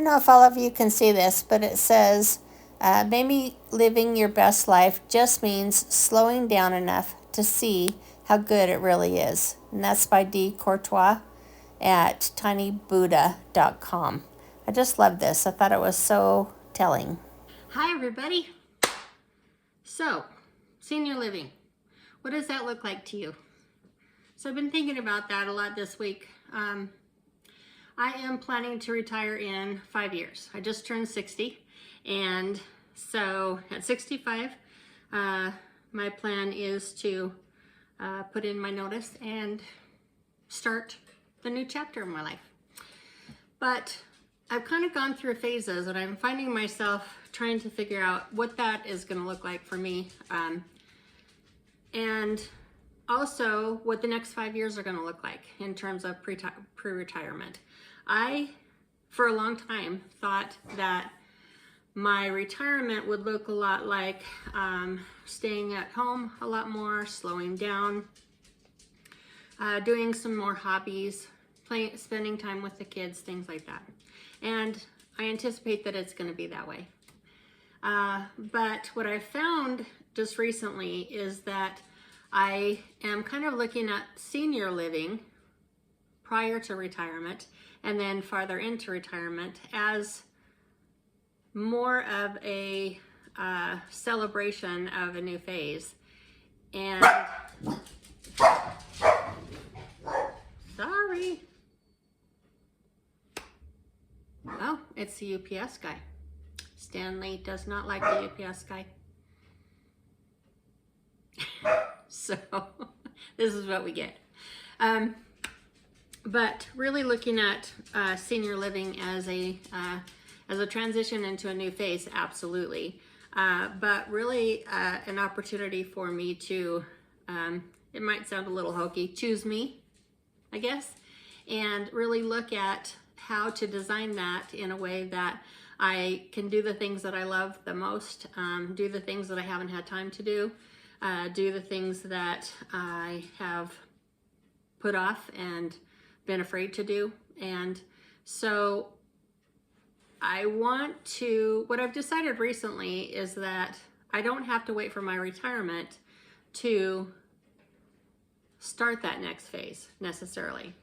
know if all of you can see this, but it says, maybe living your best life just means slowing down enough to see how good it really is. And that's by D. Courtois at tinybuddha.com. I just love this. I thought it was so telling. Hi, everybody. So, senior living. What does that look like to you? So I've been thinking about that a lot this week. I am planning to retire in 5 years. I just turned 60, and so at 65, my plan is to put in my notice and start the new chapter of my life. But I've kind of gone through phases, and I'm finding myself trying to figure out what that is going to look like for me, and also what the next 5 years are going to look like in terms of pre-retirement. I, for a long time, thought that my retirement would look a lot like staying at home a lot more, slowing down, doing some more hobbies, spending time with the kids, things like that. And I anticipate that it's going to be that way. But what I found just recently is that I am kind of looking at senior living prior to retirement and then farther into retirement as more of a celebration of a new phase. And sorry. Oh, it's the UPS guy. Stanley does not like the UPS guy. So this is what we get. But really looking at senior living as a transition into a new phase, absolutely. But really an opportunity for me to, it might sound a little hokey, choose me, I guess, and really look at how to design that in a way that I can do the things that I love the most, do the things that I haven't had time to do, do the things that I have put off and been afraid to do. And so what I've decided recently is that I don't have to wait for my retirement to start that next phase necessarily.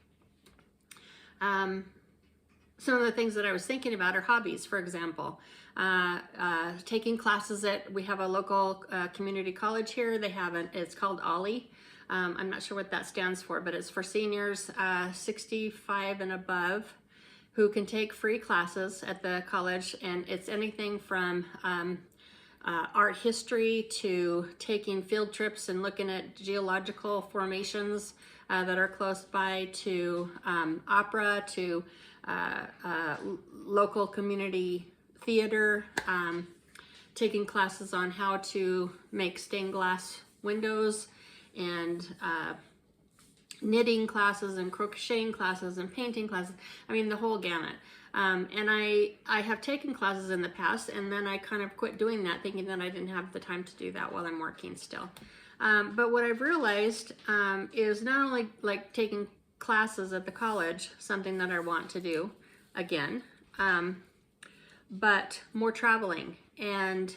Some of the things that I was thinking about are hobbies, for example. Taking classes we have a local community college here. It's called OLLI. I'm not sure what that stands for, but it's for seniors 65 and above who can take free classes at the college, and it's anything from art history to taking field trips and looking at geological formations that are close by, to opera, to local community theater, taking classes on how to make stained glass windows, and knitting classes and crocheting classes and painting classes. I mean, the whole gamut. And I have taken classes in the past, and then I kind of quit doing that, thinking that I didn't have the time to do that while I'm working still. But what I've realized is not only like taking classes at the college, something that I want to do again, but more traveling and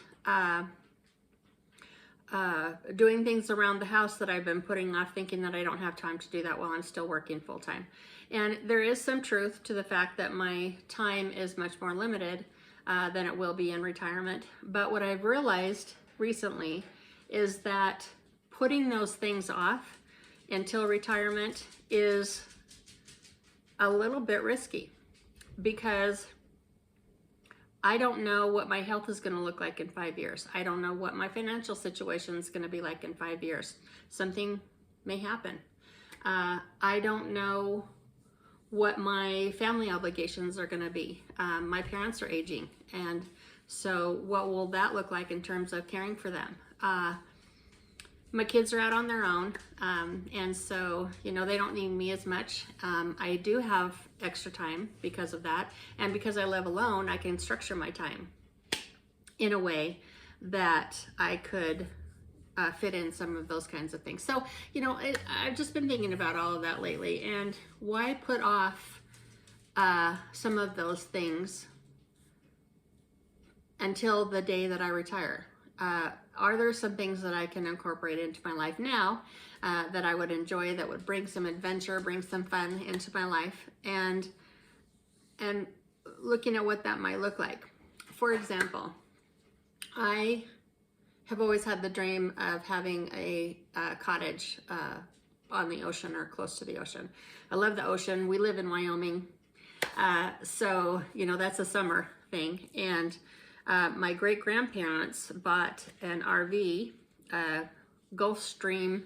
doing things around the house that I've been putting off, thinking that I don't have time to do that while I'm still working full time. And there is some truth to the fact that my time is much more limited than it will be in retirement. But what I've realized recently is that putting those things off until retirement is a little bit risky, because I don't know what my health is going to look like in 5 years. I don't know what my financial situation is going to be like in 5 years. Something may happen. I don't know what my family obligations are going to be. My parents are aging, and so what will that look like in terms of caring for them? My kids are out on their own, and so, you know, they don't need me as much. I do have extra time because of that, and because I live alone, I can structure my time in a way that I could fit in some of those kinds of things. So, you know, I've just been thinking about all of that lately, and why put off some of those things until the day that I retire. Are there some things that I can incorporate into my life now that I would enjoy, that would bring some adventure, bring some fun into my life, and looking at what that might look like. For example, I have always had the dream of having a cottage on the ocean or close to the ocean. I love the ocean. We live in Wyoming, so you know, that's a summer thing. And my great grandparents bought an RV, Gulfstream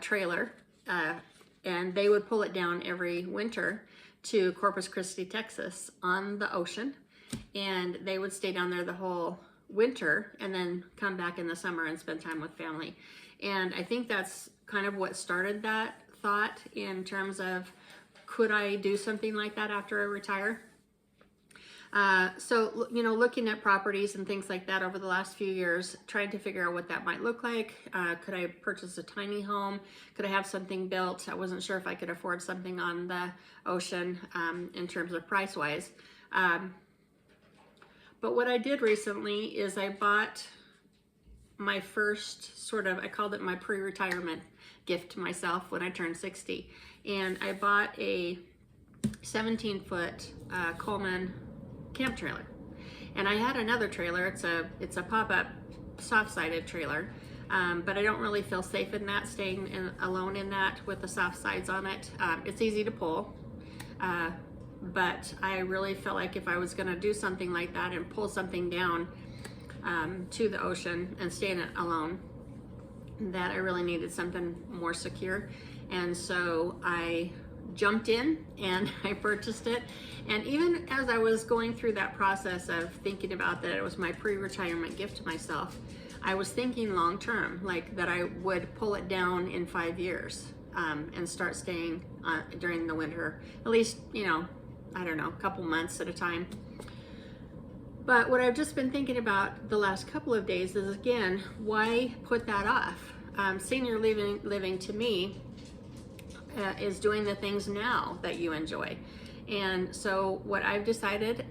trailer, and they would pull it down every winter to Corpus Christi, Texas, on the ocean, and they would stay down there the whole winter and then come back in the summer and spend time with family. And I think that's kind of what started that thought in terms of, could I do something like that after I retire? So, you know, looking at properties and things like that over the last few years, trying to figure out what that might look like. Could I purchase a tiny home? Could I have something built? I wasn't sure if I could afford something on the ocean in terms of price-wise. But what I did recently is I bought my first sort of, I called it my pre-retirement gift to myself when I turned 60. And I bought a 17-foot Coleman camp trailer. And I had another trailer. It's a pop-up soft-sided trailer, but I don't really feel safe in that, staying alone in that with the soft sides on it. It's easy to pull, but I really felt like if I was going to do something like that and pull something down to the ocean and stay in it alone, that I really needed something more secure. And so I jumped in and I purchased it. And even as I was going through that process of thinking about that it was my pre-retirement gift to myself, I was thinking long term, like that I would pull it down in 5 years and start staying during the winter, at least, you know, I don't know, a couple months at a time. But what I've just been thinking about the last couple of days is, again, why put that off? Senior living to me is doing the things now that you enjoy. And so what I've decided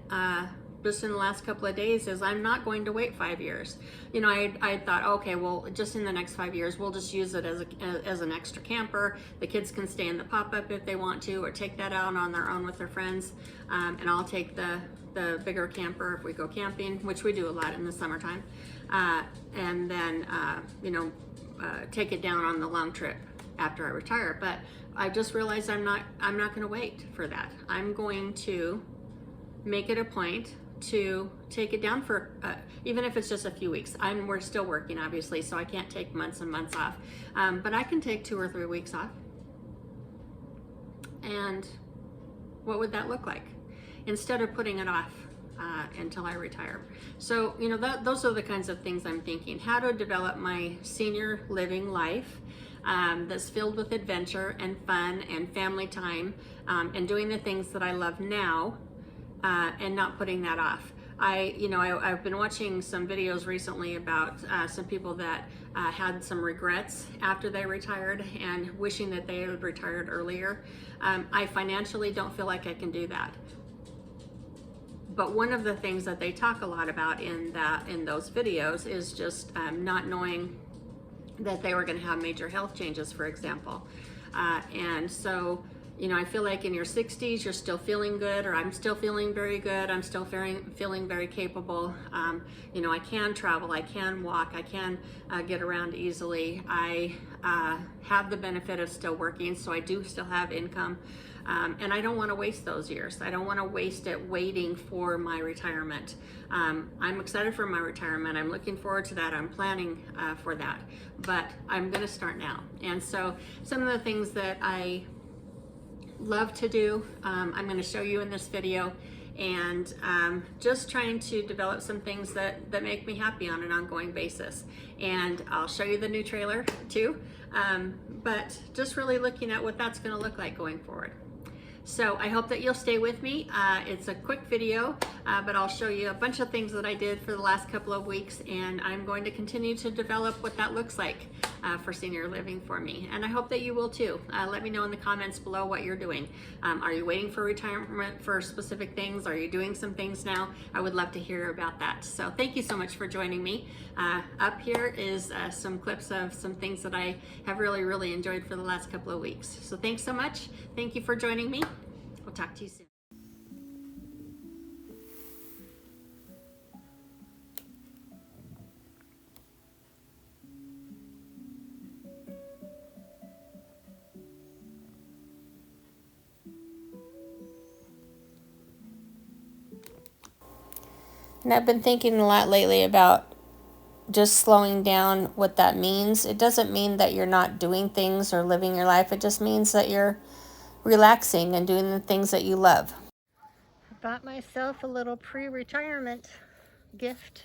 just in the last couple of days is I'm not going to wait 5 years. You know, I thought, okay, well, just in the next 5 years, we'll just use it as an extra camper. The kids can stay in the pop-up if they want to, or take that out on their own with their friends. And I'll take the bigger camper if we go camping, which we do a lot in the summertime. And then, you know, take it down on the long trip after I retire. But I just realized I'm not going to wait for that. I'm going to make it a point to take it down for even if it's just a few weeks. We're still working, obviously, so I can't take months and months off, but I can take 2 or 3 weeks off. And what would that look like instead of putting it off until I retire? So, you know, those are the kinds of things I'm thinking. How to develop my senior living life that's filled with adventure and fun and family time, and doing the things that I love now, and not putting that off. I've been watching some videos recently about some people that had some regrets after they retired and wishing that they had retired earlier. I financially don't feel like I can do that. But one of the things that they talk a lot about in those videos is just not knowing that they were going to have major health changes, for example. And so, you know, I feel like in your 60s, you're still feeling good, or I'm still feeling very good. I'm still feeling very capable. You know, I can travel, I can walk, I can get around easily. I have the benefit of still working, so I do still have income. And I don't want to waste those years. I don't want to waste it waiting for my retirement. I'm excited for my retirement. I'm looking forward to that. I'm planning for that. But I'm going to start now. And so some of the things that I love to do, I'm going to show you in this video. And just trying to develop some things that make me happy on an ongoing basis. And I'll show you the new trailer too. But just really looking at what that's going to look like going forward. So I hope that you'll stay with me. It's a quick video, but I'll show you a bunch of things that I did for the last couple of weeks, and I'm going to continue to develop what that looks like for senior living for me. And I hope that you will too. Let me know in the comments below what you're doing. Are you waiting for retirement for specific things? Are you doing some things now? I would love to hear about that. So thank you so much for joining me. Up here is some clips of some things that I have really enjoyed for the last couple of weeks. So thanks so much. Thank you for joining me. We'll talk to you soon. And I've been thinking a lot lately about just slowing down, what that means. It doesn't mean that you're not doing things or living your life. It just means that you're relaxing and doing the things that you love. I bought myself a little pre-retirement gift.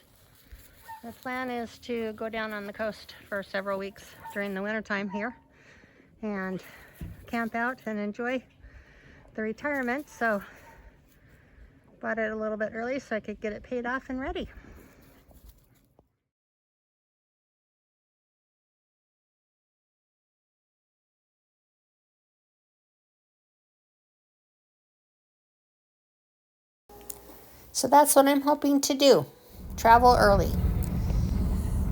The plan is to go down on the coast for several weeks during the wintertime here and camp out and enjoy the retirement. So bought it a little bit early so I could get it paid off and ready. So that's what I'm hoping to do, travel early.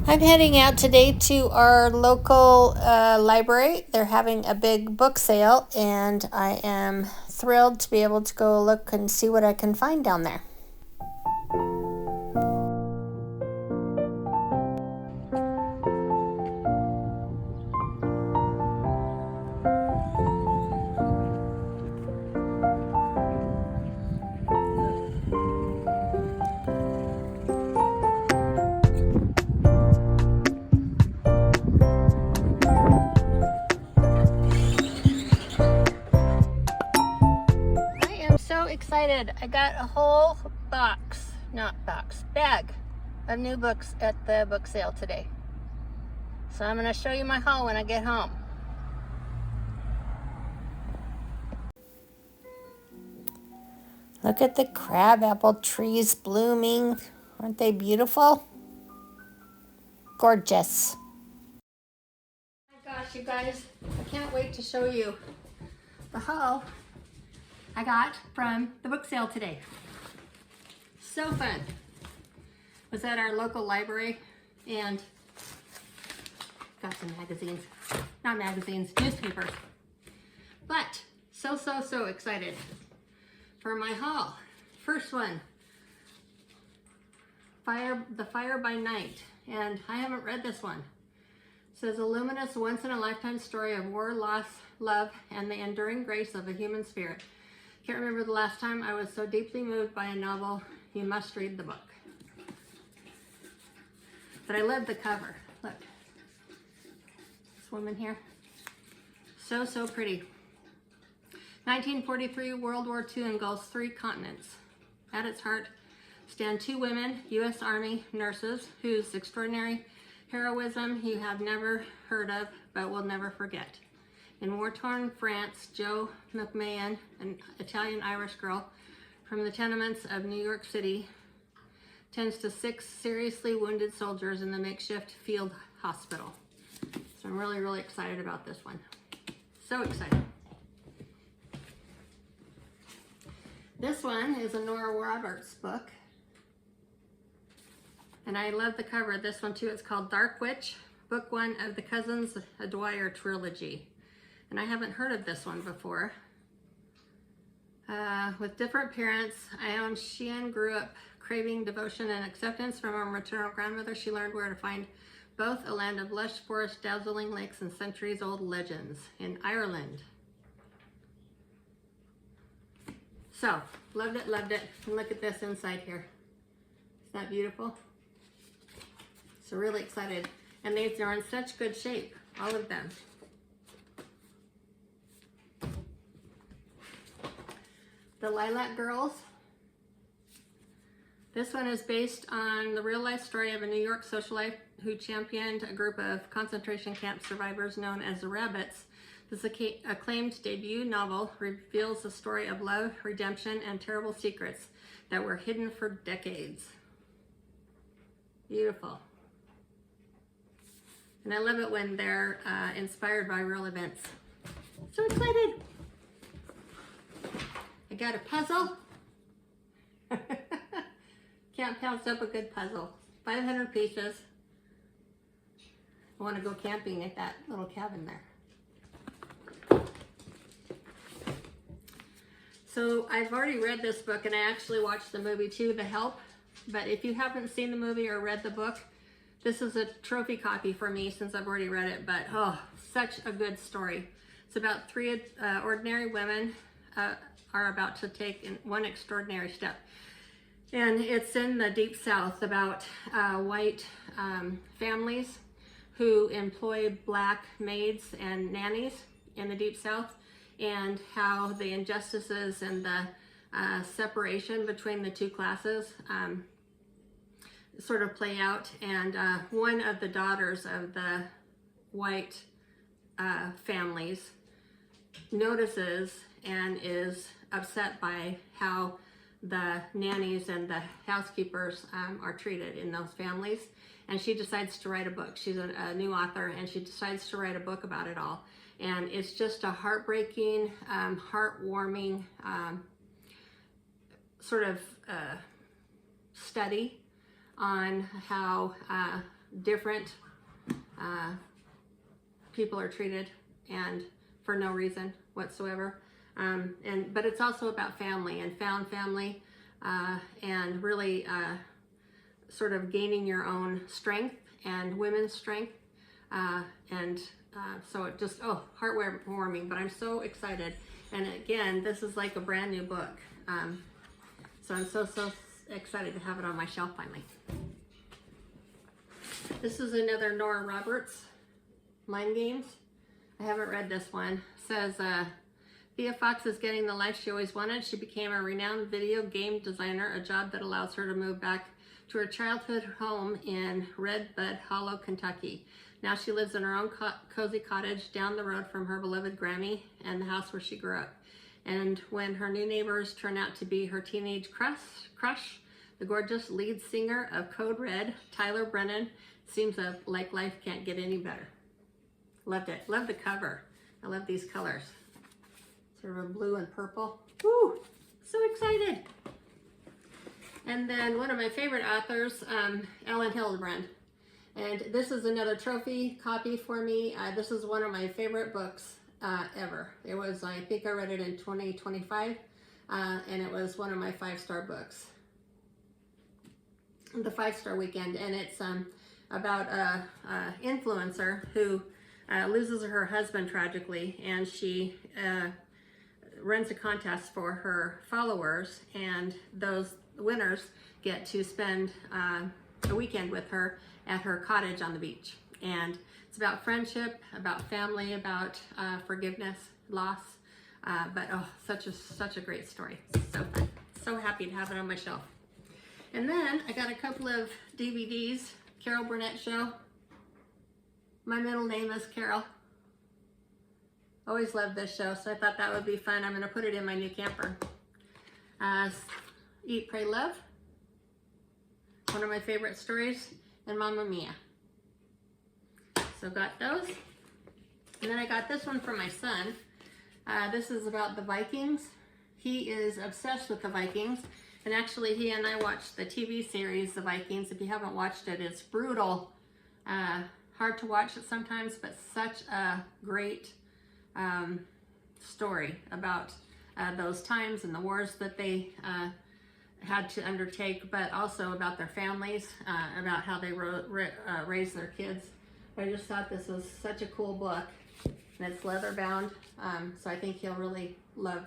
I'm heading out today to our local library. They're having a big book sale, and I am thrilled to be able to go look and see what I can find down there. Excited. I got a whole bag of new books at the book sale today. So I'm going to show you my haul when I get home. Look at the crabapple trees blooming. Aren't they beautiful? Gorgeous. Oh my gosh, you guys, I can't wait to show you the haul I got from the book sale today. So fun. Was at our local library and got some magazines, not magazines, newspapers. But so excited for my haul. First one, The Fire by Night. And I haven't read this one. It says a luminous once-in-a-lifetime story of war, loss, love, and the enduring grace of a human spirit. Can't remember the last time I was so deeply moved by a novel. You must read the book. But I love the cover. Look, this woman here, so pretty. 1943, World War II engulfs 3 continents. At its heart stand 2 women, U.S. Army nurses, whose extraordinary heroism you have never heard of but will never forget. In war-torn France, Jo McMahon, an Italian-Irish girl from the tenements of New York City, tends to 6 seriously wounded soldiers in the makeshift field hospital. So I'm really excited about this one. So excited. This one is a Nora Roberts book. And I love the cover of this one too. It's called Dark Witch, Book 1 of the Cousins Dwyer trilogy. And I haven't heard of this one before. With different parents, Sheehan grew up craving devotion and acceptance from her maternal grandmother. She learned where to find both a land of lush forests, dazzling lakes, and centuries-old legends in Ireland. So, loved it. And look at this inside here. Isn't that beautiful? So really excited. And these are in such good shape, all of them. The Lilac Girls. This one is based on the real life story of a New York socialite who championed a group of concentration camp survivors known as the Rabbits. This acclaimed debut novel reveals the story of love, redemption, and terrible secrets that were hidden for decades. Beautiful. And I love it when they're inspired by real events. So excited. I got a puzzle. Can't pass up a good puzzle. 500 pieces. I want to go camping at that little cabin there. So I've already read this book, and I actually watched the movie too, The Help. But if you haven't seen the movie or read the book, this is a trophy copy for me since I've already read it. But oh, such a good story. It's about three ordinary women are about to take one extraordinary step. And it's in the Deep South about white families who employ black maids and nannies in the Deep South, and how the injustices and the separation between the two classes sort of play out. And one of the daughters of the white families notices and is upset by how the nannies and the housekeepers are treated in those families. And she decides to write a book. She's a new author, and she decides to write a book about it all. And it's just a heartbreaking, heartwarming sort of study on how different people are treated, and for no reason whatsoever. But it's also about family and found family, and really sort of gaining your own strength and women's strength. So it just, heartwarming, but I'm so excited. And again, this is like a brand new book. So I'm so excited to have it on my shelf finally. This is another Nora Roberts, Mind Games. I haven't read this one. It says, Thea Fox is getting the life she always wanted. She became a renowned video game designer, a job that allows her to move back to her childhood home in Red Bud Hollow, Kentucky. Now she lives in her own cozy cottage down the road from her beloved Grammy and the house where she grew up. And when her new neighbors turn out to be her teenage crush, the gorgeous lead singer of Code Red, Tyler Brennan, seems like life can't get any better. Loved it. Love the cover. I love these colors. Sort of a blue and purple. Woo! So excited. And then one of my favorite authors, Ellen Hildebrand. And this is another trophy copy for me. This is one of my favorite books ever. It was, I think I read it in 2025, and it was one of my 5-star books. The 5-star weekend, and it's about a influencer who loses her husband tragically, and she runs a contest for her followers, and those winners get to spend a weekend with her at her cottage on the beach. And it's about friendship, about family, about forgiveness, loss, but oh, such a great story. So fun. So happy to have it on my shelf. And then I got a couple of DVDs. Carol Burnett Show. My middle name is Carol. Always loved this show, so I thought that would be fun. I'm going to put it in my new camper. Eat, Pray, Love. One of my favorite stories. And Mamma Mia. So got those. And then I got this one for my son. This is about the Vikings. He is obsessed with the Vikings. And actually he and I watched the TV series, The Vikings. If you haven't watched it, it's brutal. Hard to watch it sometimes, but such a great story about those times and the wars that they had to undertake, but also about their families, about how they raised their kids. I just thought this was such a cool book, and it's leather bound, so I think he'll really love.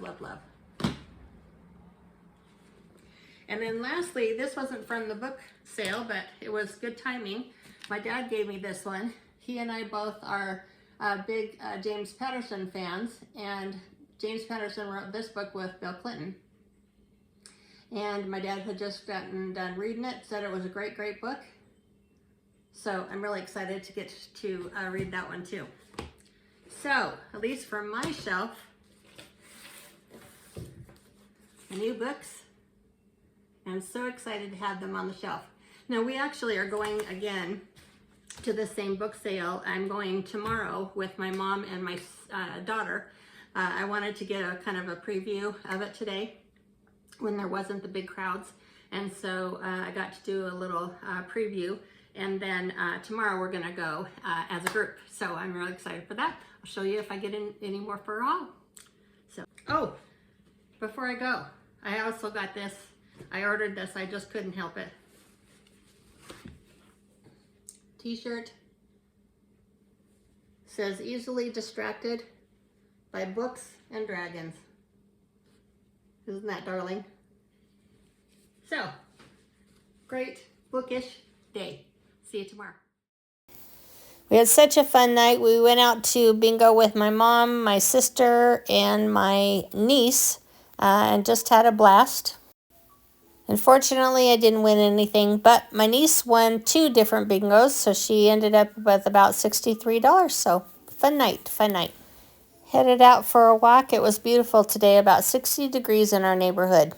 And then lastly, this wasn't from the book sale, but it was good timing. My dad gave me this one. He and I both are big James Patterson fans, and James Patterson wrote this book with Bill Clinton. And my dad had just gotten done reading it, said it was a great book. So I'm really excited to get to read that one too. So, at least for my shelf, new books. I'm so excited to have them on the shelf. Now we actually are going again to the same book sale. I'm going tomorrow with my mom and my daughter. I wanted to get a kind of a preview of it today when there wasn't the big crowds. And so I got to do a little preview. And then tomorrow we're gonna go as a group. So I'm really excited for that. I'll show you if I get in any more for a haul. So, oh, before I go, I also got this. I ordered this, I just couldn't help it. T-shirt. Says easily distracted by books and dragons. Isn't that darling? So, great bookish day. See you tomorrow. We had such a fun night. We went out to bingo with my mom, my sister, and my niece, and just had a blast. Unfortunately, I didn't win anything, but my niece won 2 different bingos, so she ended up with about $63. So, fun night, fun night. Headed out for a walk. It was beautiful today, about 60 degrees in our neighborhood.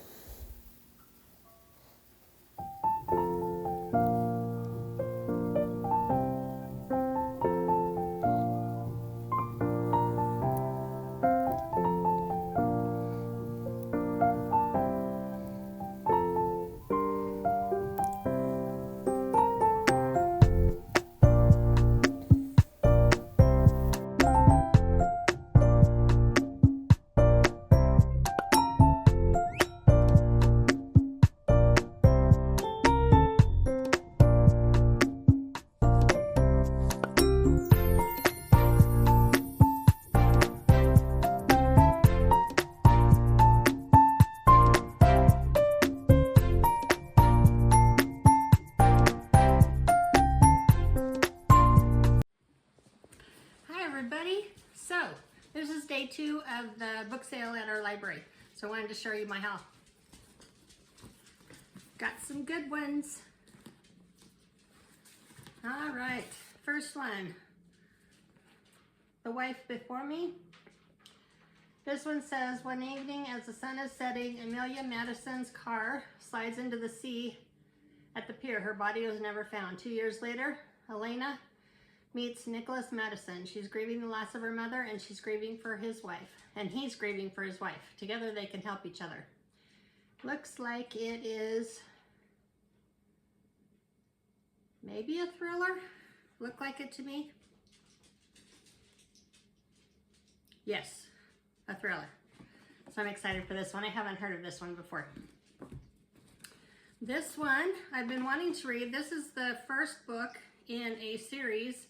So, this is day 2 of the book sale at our library. So I wanted to show you my haul. Got some good ones. All right, first one, The Wife Before Me. This one says, one evening as the sun is setting, Amelia Madison's car slides into the sea at the pier. Her body was never found. 2 years later, Elena meets Nicholas Madison. She's grieving the loss of her mother, and she's grieving for his wife. And he's grieving for his wife. Together they can help each other. Looks like it is maybe a thriller. Looked like it to me. Yes, a thriller. So I'm excited for this one. I haven't heard of this one before. This one I've been wanting to read. This is the first book in a series,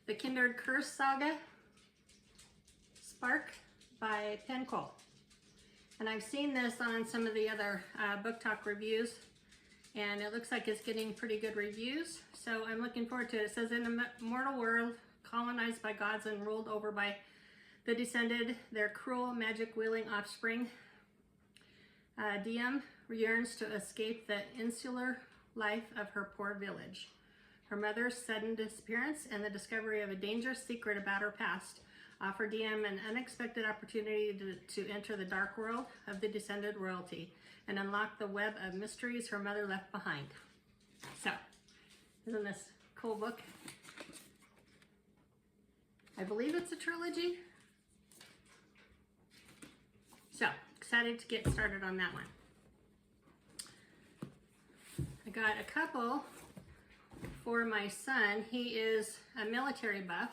The Kindred Curse Saga, Spark by Penn Cole. And I've seen this on some of the other Book Talk reviews, and it looks like it's getting pretty good reviews. So I'm looking forward to it. It says, in a mortal world colonized by gods and ruled over by the descended, their cruel, magic-wielding offspring, Diem yearns to escape the insular life of her poor village. Her mother's sudden disappearance and the discovery of a dangerous secret about her past offer Diem an unexpected opportunity to enter the dark world of the descended royalty and unlock the web of mysteries her mother left behind. So, isn't this a cool book? I believe it's a trilogy. So, excited to get started on that one. I got a couple for my son. He is a military buff.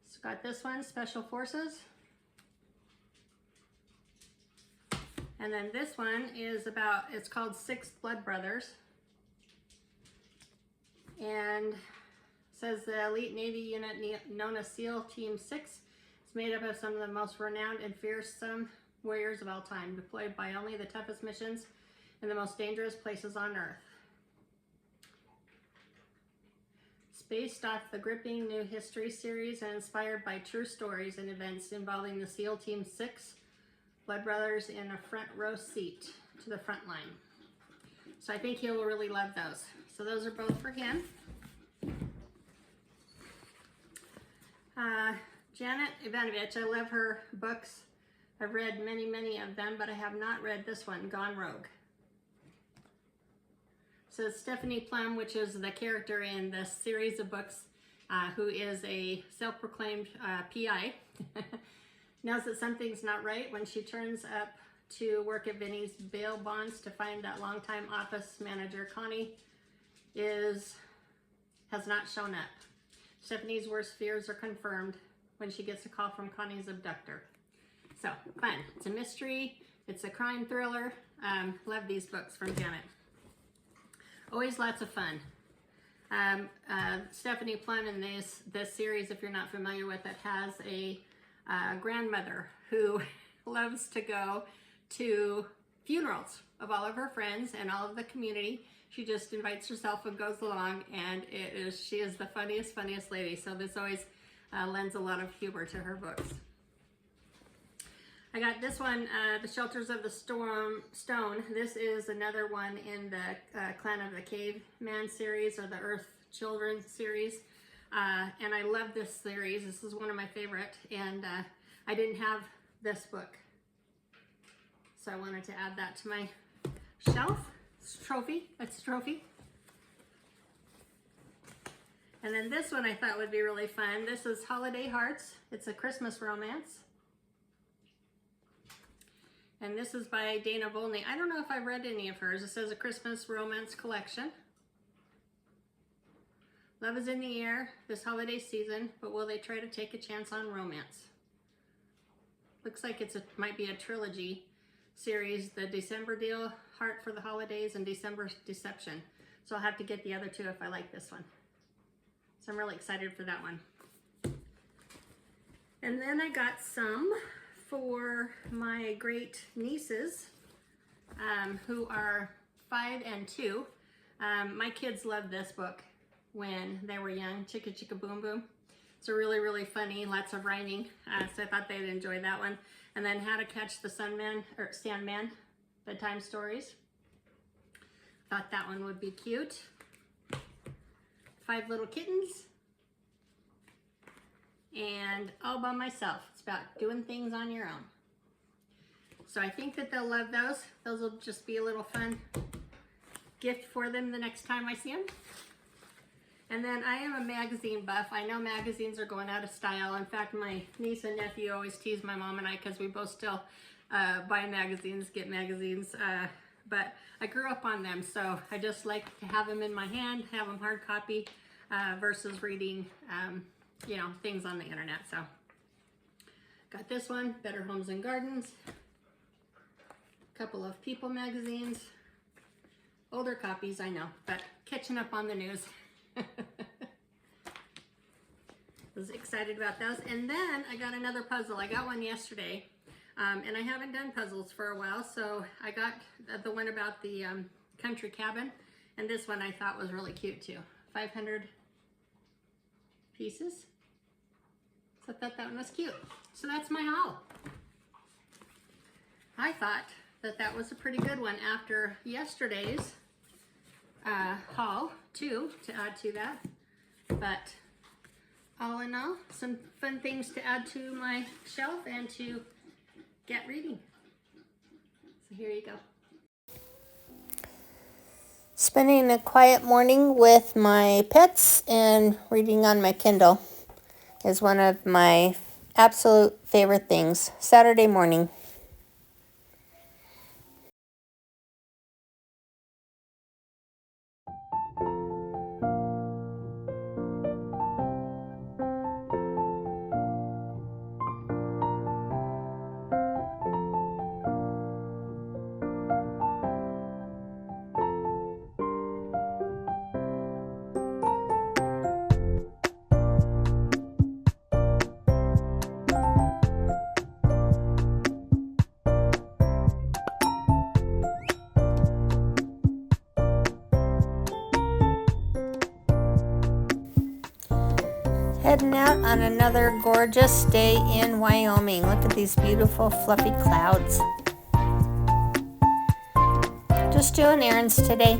So got this one, Special Forces. And then this one is about, it's called Six Blood Brothers. And it says the elite Navy unit known as SEAL Team 6 is made up of some of the most renowned and fearsome warriors of all time, deployed by only the toughest missions in the most dangerous places on Earth. It's based off the gripping new history series and inspired by true stories and events involving the SEAL Team 6 Blood Brothers in a front row seat to the front line. So I think he will really love those. So those are both for him. Janet Ivanovich, I love her books. I've read many, many of them, but I have not read this one, Gone Rogue. So Stephanie Plum, which is the character in this series of books, who is a self-proclaimed PI, knows that something's not right when she turns up to work at Vinny's bail bonds to find that longtime office manager, Connie, has not shown up. Stephanie's worst fears are confirmed when she gets a call from Connie's abductor. So, fun. It's a mystery. It's a crime thriller. Love these books from Janet. Always lots of fun. Stephanie Plum in this series, if you're not familiar with it, has a grandmother who loves to go to funerals of all of her friends and all of the community. She just invites herself and goes along, and she is the funniest lady. So this always lends a lot of humor to her books. I got this one, The Shelters of the Stone. This is another one in the Clan of the Caveman series, or the Earth Children series. And I love this series. This is one of my favorite. And I didn't have this book, so I wanted to add that to my shelf. It's a trophy. It's a trophy. And then this one I thought would be really fun. This is Holiday Hearts. It's a Christmas romance. And this is by Dana Volney. I don't know if I've read any of hers. It says a Christmas romance collection. Love is in the air this holiday season, but will they try to take a chance on romance? Looks like might be a trilogy series. The December Deal, Heart for the Holidays, and December Deception. So I'll have to get the other two if I like this one. So I'm really excited for that one. And then I got some for my great nieces, who are 5 and 2. My kids loved this book when they were young, Chicka Chicka Boom Boom. It's really funny, lots of rhyming, so I thought they'd enjoy that one. And then How to Catch the Sandman, bedtime stories. Thought that one would be cute. 5 Little Kittens. And All By Myself. It's about doing things on your own. So I think that they'll love those. Those will just be a little fun gift for them the next time I see them. And then I am a magazine buff. I know magazines are going out of style. In fact, my niece and nephew always tease my mom and I because we both still buy magazines, get magazines. But I grew up on them, so I just like to have them in my hand, have them hard copy versus reading things on the internet. So got this one, Better Homes and Gardens. A couple of People magazines. Older copies, I know, but catching up on the news. Was excited about those. And then I got another puzzle. I got one yesterday, and I haven't done puzzles for a while, so I got the one about the country cabin, and this one I thought was really cute too. 500 pieces. So I thought that one was cute. So that's my haul. I thought that was a pretty good one after yesterday's haul too, to add to that. But all in all, some fun things to add to my shelf and to get reading. So here you go. Spending a quiet morning with my pets and reading on my Kindle is one of my absolute favorite things. Saturday morning. Heading out on another gorgeous day in Wyoming. Look at these beautiful fluffy clouds. Just doing errands today.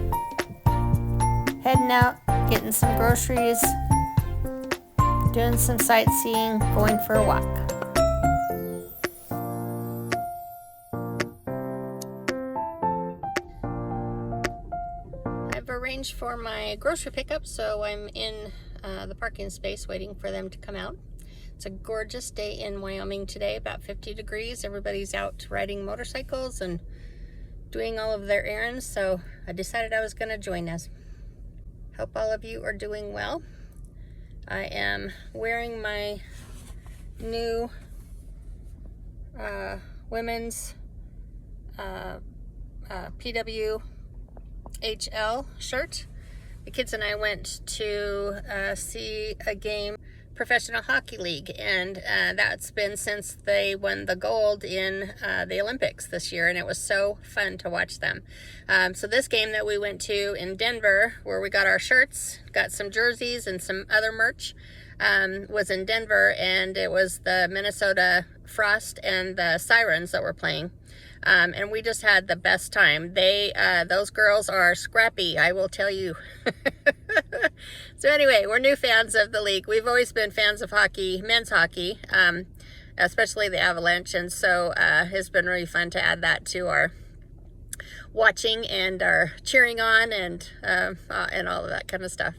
Heading out, getting some groceries, doing some sightseeing, going for a walk. I have a arranged for my grocery pickup, so I'm in the parking space waiting for them to come out. It's a gorgeous day in Wyoming today, about 50 degrees. Everybody's out riding motorcycles and doing all of their errands, so I decided I was going to join us. Hope all of you are doing well. I am wearing my new women's PWHL shirt. The kids and I went to see a game, Professional Hockey League, and that's been since they won the gold in the Olympics this year, and it was so fun to watch them. So this game that we went to in Denver, where we got our shirts, got some jerseys and some other merch, was in Denver, and it was the Minnesota Frost and the Sirens that were playing. And we just had the best time. Those girls are scrappy, I will tell you. So anyway, we're new fans of the league. We've always been fans of hockey, men's hockey, especially the Avalanche. And so it's been really fun to add that to our watching and our cheering on and all of that kind of stuff.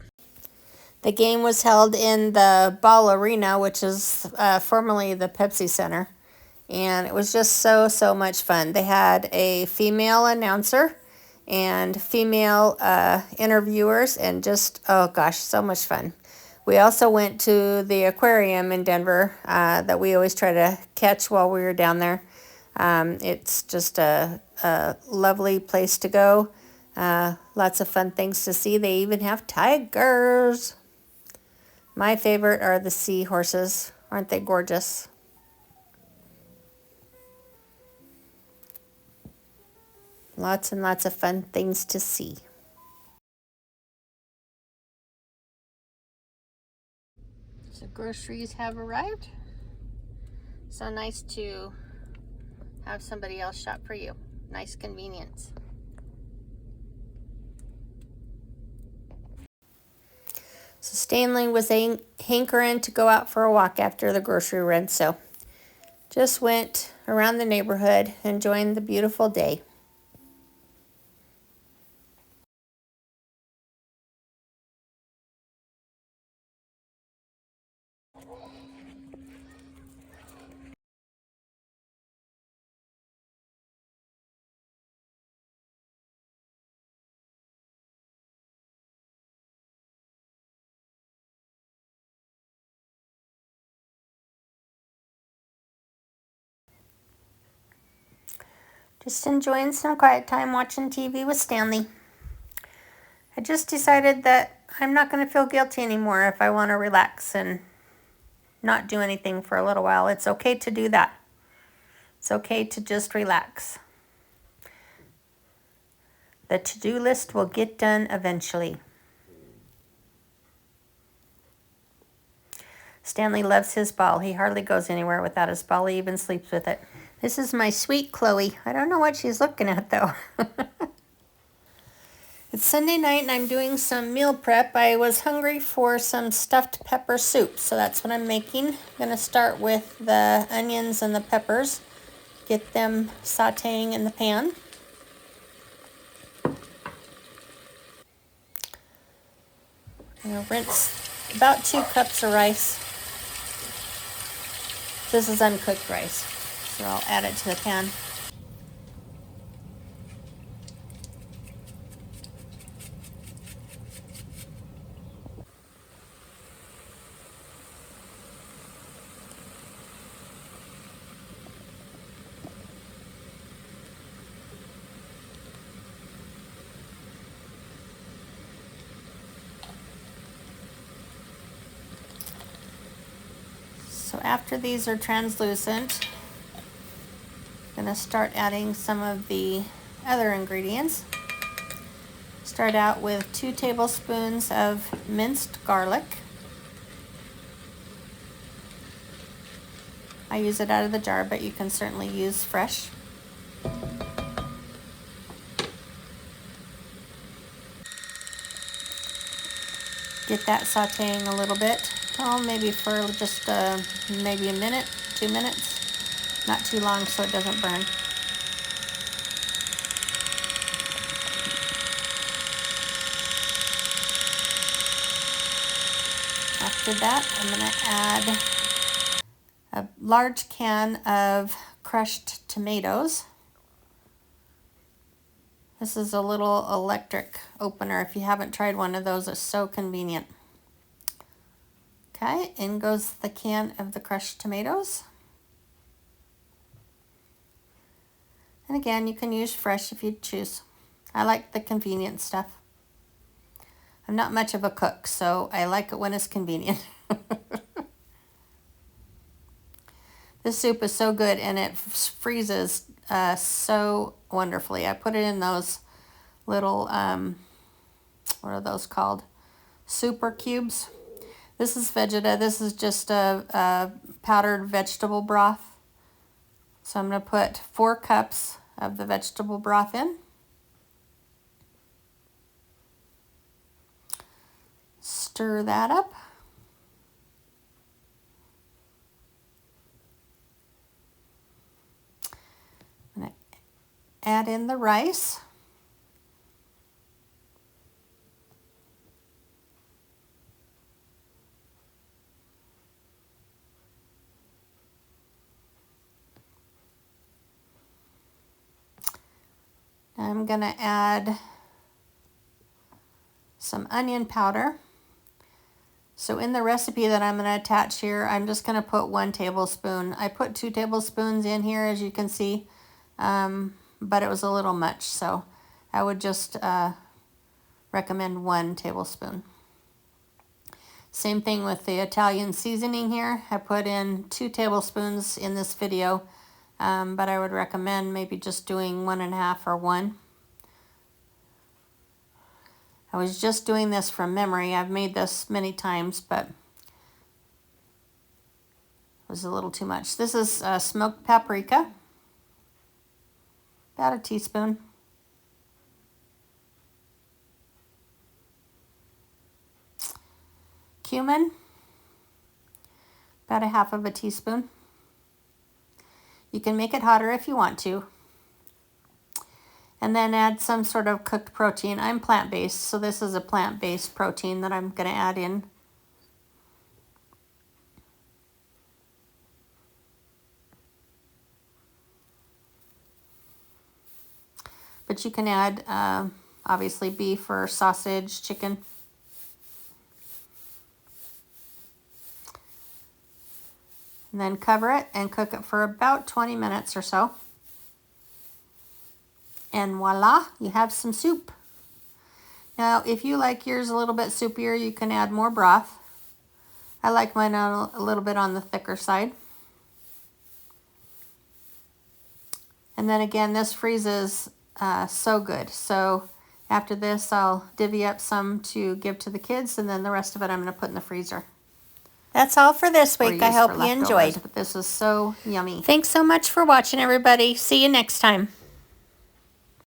The game was held in the Ball Arena, which is formerly the Pepsi Center. And it was just so much fun. They had a female announcer and female interviewers, and just, oh gosh, so much fun. We also went to the aquarium in Denver that we always try to catch while we were down there. It's just a lovely place to go. Lots of fun things to see. They even have tigers. My favorite are the seahorses. Aren't they gorgeous? Lots and lots of fun things to see. So groceries have arrived. So nice to have somebody else shop for you. Nice convenience. So Stanley was hankering to go out for a walk after the grocery run, so just went around the neighborhood enjoying the beautiful day. Just enjoying some quiet time watching TV with Stanley. I just decided that I'm not going to feel guilty anymore if I want to relax and not do anything for a little while. It's okay to do that. It's okay to just relax. The to-do list will get done eventually. Stanley loves his ball. He hardly goes anywhere without his ball. He even sleeps with it. This is my sweet Chloe. I don't know what she's looking at though. It's Sunday night and I'm doing some meal prep. I was hungry for some stuffed pepper soup, so that's what I'm making. I'm going to start with the onions and the peppers. Get them sauteing in the pan. I'm going to rinse about 2 cups of rice. This is uncooked rice, so I'll add it to the pan. So after these are translucent, I'm going to start adding some of the other ingredients. Start out with 2 tablespoons of minced garlic. I use it out of the jar, but you can certainly use fresh. Get that sauteing a little bit. Oh, maybe for just maybe a minute, 2 minutes. Not too long so it doesn't burn. After that, I'm going to add a large can of crushed tomatoes. This is a little electric opener. If you haven't tried one of those, it's so convenient. Okay, in goes the can of the crushed tomatoes. And again, you can use fresh if you choose. I like the convenient stuff. I'm not much of a cook, so I like it when it's convenient. This soup is so good, and it freezes so wonderfully. I put it in those little, what are those called? Super cubes. This is Vegeta. This is just a powdered vegetable broth. So I'm going to put 4 cups of the vegetable broth in. Stir that up. I'm going to add in the rice. I'm going to add some onion powder. So in the recipe that I'm going to attach here, I'm just going to put 1 tablespoon. I put 2 tablespoons in here, as you can see, but it was a little much, so I would just recommend 1 tablespoon. Same thing with the Italian seasoning here. I put in 2 tablespoons in this video, but I would recommend maybe just doing 1.5 or 1. I was just doing this from memory. I've made this many times, but it was a little too much. This is smoked paprika, about a teaspoon. Cumin, about 1/2 teaspoon. You can make it hotter if you want to. And then add some sort of cooked protein. I'm plant-based, so this is a plant-based protein that I'm going to add in. But you can add, obviously, beef or sausage, chicken. And then cover it and cook it for about 20 minutes or so. And voila, you have some soup. Now, if you like yours a little bit soupier, you can add more broth. I like mine a little bit on the thicker side. And then again, this freezes so good. So after this, I'll divvy up some to give to the kids, and then the rest of it I'm going to put in the freezer. That's all for this week. I hope you enjoyed. But this is so yummy. Thanks so much for watching, everybody. See you next time.